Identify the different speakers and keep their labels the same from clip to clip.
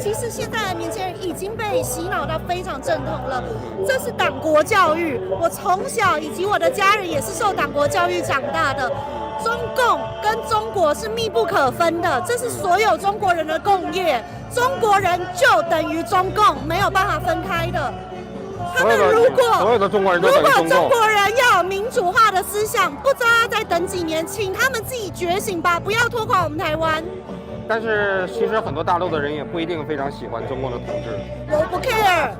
Speaker 1: 其实现在的年轻人已经被洗脑到非常正统了，这是党国教育。我从小以及我的家人也是受党国教育长大的。中共跟中国是密不可分的，这是所有中国人的共业。中国人就等于中共，没有办法分开的。他们
Speaker 2: 所有的中国人都等于中共。
Speaker 1: 如果中国人要有民主化的思想，不知道要再等几年，请他们自己觉醒吧，不要拖垮我们台湾。
Speaker 2: 但是其实很多大陆的人也不一定非常喜欢中共的统治。
Speaker 1: 我不 care，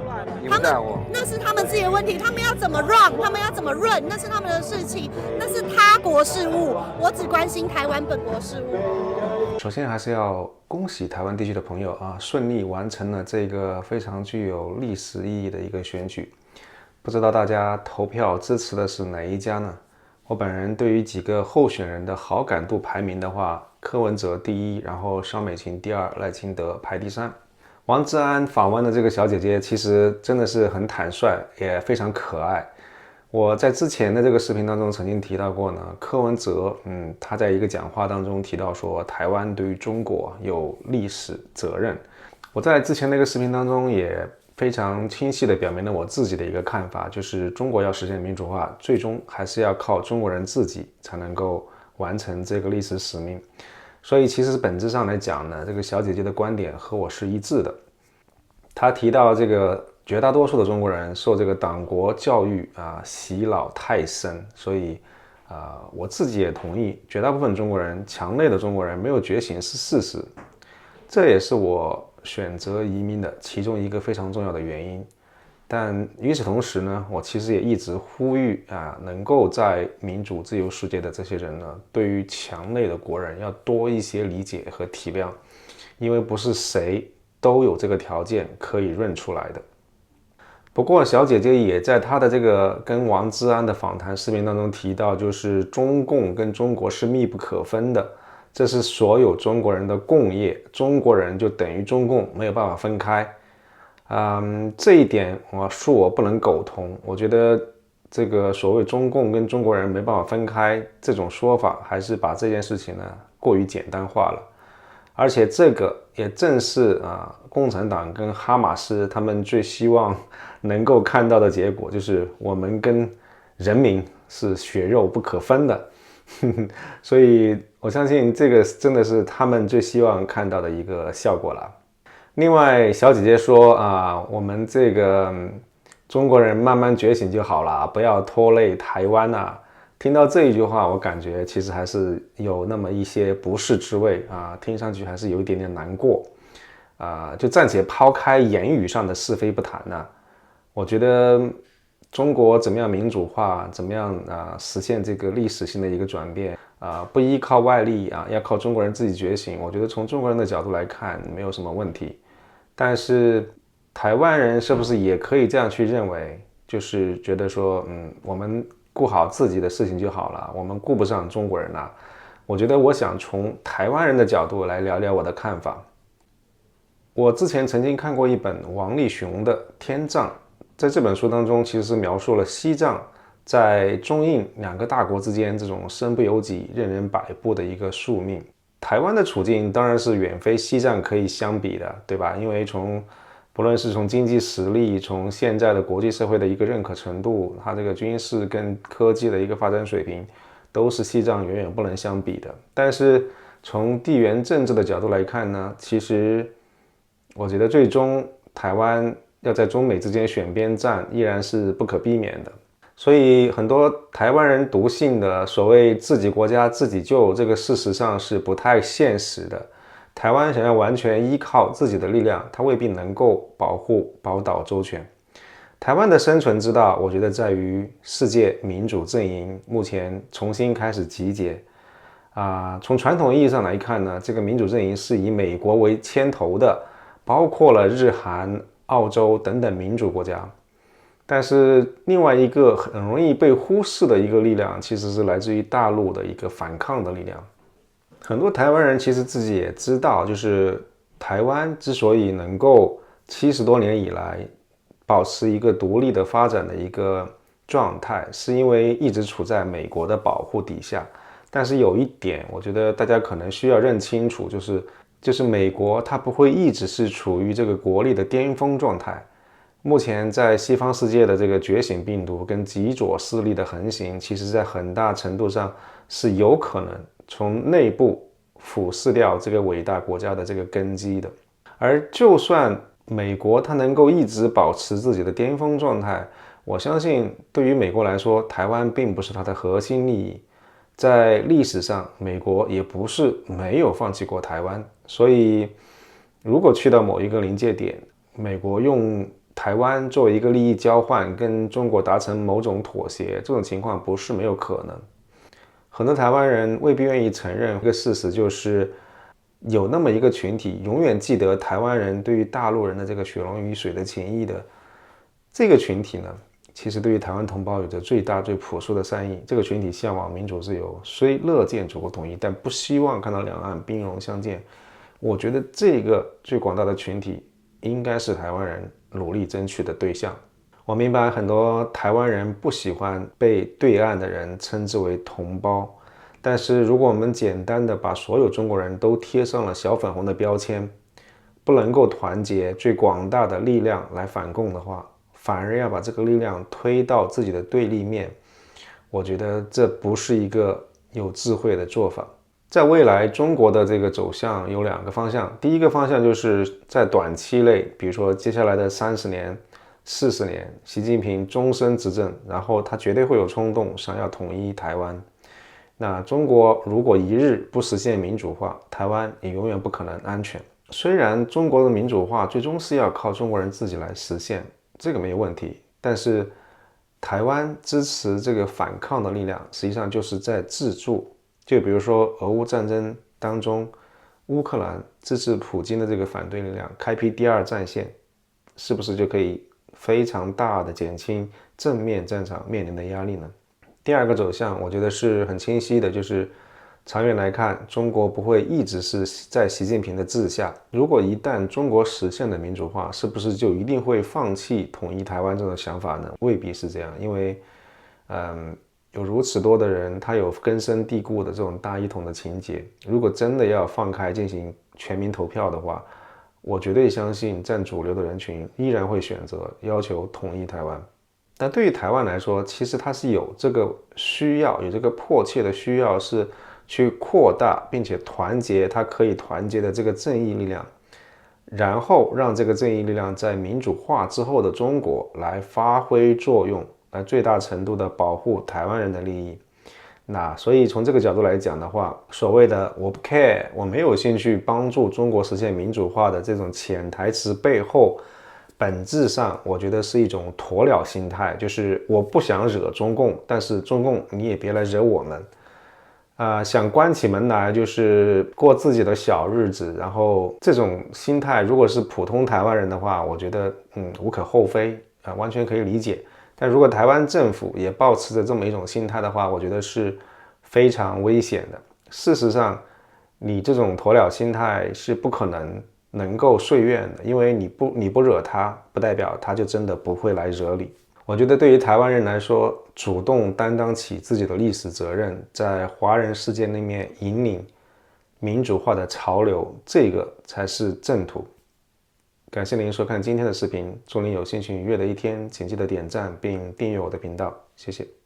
Speaker 2: 你不在乎，
Speaker 1: 那是他们自己的问题，他们要怎么 run， 他们要怎么 run， 那是他们的事情，那是他国事务，我只关心台湾本国事务。
Speaker 3: 首先还是要恭喜台湾地区的朋友啊，顺利完成了这个非常具有历史意义的一个选举。不知道大家投票支持的是哪一家呢？我本人对于几个候选人的好感度排名的话，柯文哲第一，然后萧美琴第二，赖清德排第三。王志安访问的这个小姐姐其实真的是很坦率，也非常可爱。我在之前的这个视频当中曾经提到过呢，柯文哲他在一个讲话当中提到说，台湾对于中国有历史责任。我在之前那个视频当中也非常清晰地表明了我自己的一个看法，就是中国要实现民主化，最终还是要靠中国人自己才能够完成这个历史使命。所以其实本质上来讲呢，这个小姐姐的观点和我是一致的。她提到这个绝大多数的中国人受这个党国教育洗脑太深，所以我自己也同意，绝大部分中国人，墙内的中国人没有觉醒是事实。这也是我选择移民的其中一个非常重要的原因。但与此同时呢，我其实也一直呼吁能够在民主自由世界的这些人呢，对于墙内的国人要多一些理解和体谅，因为不是谁都有这个条件可以润出来的。不过小姐姐也在她的这个跟王志安的访谈视频当中提到，就是中共跟中国是密不可分的，这是所有中国人的共业，中国人就等于中共，没有办法分开。这一点我不能苟同。我觉得这个所谓中共跟中国人没办法分开这种说法，还是把这件事情呢过于简单化了。而且这个也正是共产党跟哈马斯他们最希望能够看到的结果，就是我们跟人民是血肉不可分的。所以我相信这个真的是他们最希望看到的一个效果了。另外小姐姐说我们这个中国人慢慢觉醒就好了，不要拖累台湾听到这一句话，我感觉其实还是有那么一些不是滋味听上去还是有一点点难过就暂且抛开言语上的是非不谈我觉得中国怎么样民主化，怎么样实现这个历史性的一个转变不依靠外力要靠中国人自己觉醒，我觉得从中国人的角度来看没有什么问题。但是台湾人是不是也可以这样去认为，就是觉得说我们顾好自己的事情就好了，我们顾不上中国人我觉得我想从台湾人的角度来聊聊我的看法。我之前曾经看过一本王立雄的《天葬》，在这本书当中其实是描述了西藏在中印两个大国之间这种身不由己任人摆布的一个宿命。台湾的处境当然是远非西藏可以相比的，对吧？因为不论是从经济实力，从现在的国际社会的一个认可程度，它这个军事跟科技的一个发展水平都是西藏远远不能相比的。但是从地缘政治的角度来看呢，其实我觉得最终台湾要在中美之间选边站依然是不可避免的。所以很多台湾人笃信的所谓自己国家自己救，这个事实上是不太现实的。台湾想要完全依靠自己的力量，它未必能够宝岛周全。台湾的生存之道，我觉得在于世界民主阵营目前重新开始集结从传统意义上来看呢，这个民主阵营是以美国为牵头的，包括了日韩、澳洲等等民主国家。但是另外一个很容易被忽视的一个力量，其实是来自于大陆的一个反抗的力量。很多台湾人其实自己也知道，就是台湾之所以能够70多年以来保持一个独立的发展的一个状态，是因为一直处在美国的保护底下。但是有一点我觉得大家可能需要认清楚，就是就是美国它不会一直是处于这个国力的巅峰状态。目前在西方世界的这个觉醒病毒跟极左势力的横行，其实在很大程度上是有可能从内部腐蚀掉这个伟大国家的这个根基的。而就算美国它能够一直保持自己的巅峰状态，我相信对于美国来说，台湾并不是它的核心利益。在历史上，美国也不是没有放弃过台湾，所以如果去到某一个临界点，美国用台湾作为一个利益交换，跟中国达成某种妥协，这种情况不是没有可能。很多台湾人未必愿意承认一个事实，就是有那么一个群体永远记得台湾人对于大陆人的这个血浓于水的情谊的这个群体呢，其实对于台湾同胞有着最大最朴素的善意。这个群体向往民主自由，虽乐见祖国统一，但不希望看到两岸兵戎相见。我觉得这个最广大的群体应该是台湾人努力争取的对象。我明白很多台湾人不喜欢被对岸的人称之为同胞，但是如果我们简单的把所有中国人都贴上了小粉红的标签，不能够团结最广大的力量来反共的话，反而要把这个力量推到自己的对立面，我觉得这不是一个有智慧的做法。在未来中国的这个走向有两个方向，第一个方向就是在短期内，比如说接下来的30年40年，习近平终身执政，然后他绝对会有冲动想要统一台湾。那中国如果一日不实现民主化，台湾也永远不可能安全。虽然中国的民主化最终是要靠中国人自己来实现，这个没有问题，但是台湾支持这个反抗的力量实际上就是在自助。就比如说俄乌战争当中，乌克兰支持普京的这个反对力量开辟第二战线，是不是就可以非常大的减轻正面战场面临的压力呢？第二个走向我觉得是很清晰的，就是长远来看，中国不会一直是在习近平的治下。如果一旦中国实现了民主化，是不是就一定会放弃统一台湾这种想法呢？未必是这样，因为有如此多的人，他有根深蒂固的这种大一统的情节。如果真的要放开进行全民投票的话，我绝对相信占主流的人群依然会选择要求统一台湾。但对于台湾来说，其实它是有这个需要，有这个迫切的需要，是去扩大并且团结它可以团结的这个正义力量，然后让这个正义力量在民主化之后的中国来发挥作用，来最大程度的保护台湾人的利益。那所以从这个角度来讲的话，所谓的我不 care， 我没有兴趣帮助中国实现民主化的这种潜台词背后，本质上我觉得是一种鸵鸟心态，就是我不想惹中共，但是中共你也别来惹我们。想关起门来就是过自己的小日子，然后这种心态如果是普通台湾人的话，我觉得无可厚非，完全可以理解。但如果台湾政府也抱持着这么一种心态的话，我觉得是非常危险的。事实上，你这种鸵鸟心态是不可能够遂愿的，因为你不惹他，不代表他就真的不会来惹你。我觉得对于台湾人来说，主动担当起自己的历史责任，在华人世界里面引领民主化的潮流，这个才是正途。感谢您收看今天的视频，祝您有心情愉悦的一天，请记得点赞并订阅我的频道，谢谢。